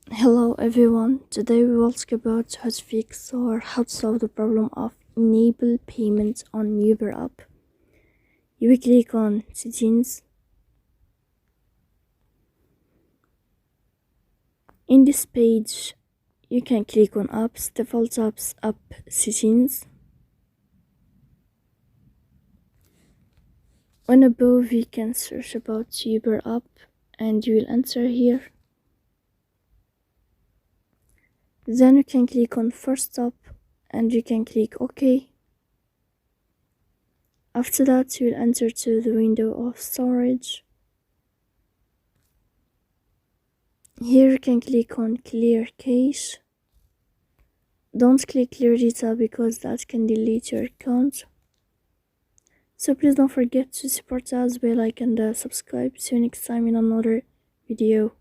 Hello everyone, today we will talk about how to fix or how to solve the problem of enable payment on Uber app. You will click on settings. In this page, you can click on apps, default apps, app settings. On above, you can search about Uber app and you will enter here. Then you can click on first stop and you can click OK. After that, you will enter to the window of storage. Here you can click on clear cache. Don't click clear data because that can delete your account. So please don't forget to support us by like and subscribe. See you next time in another video.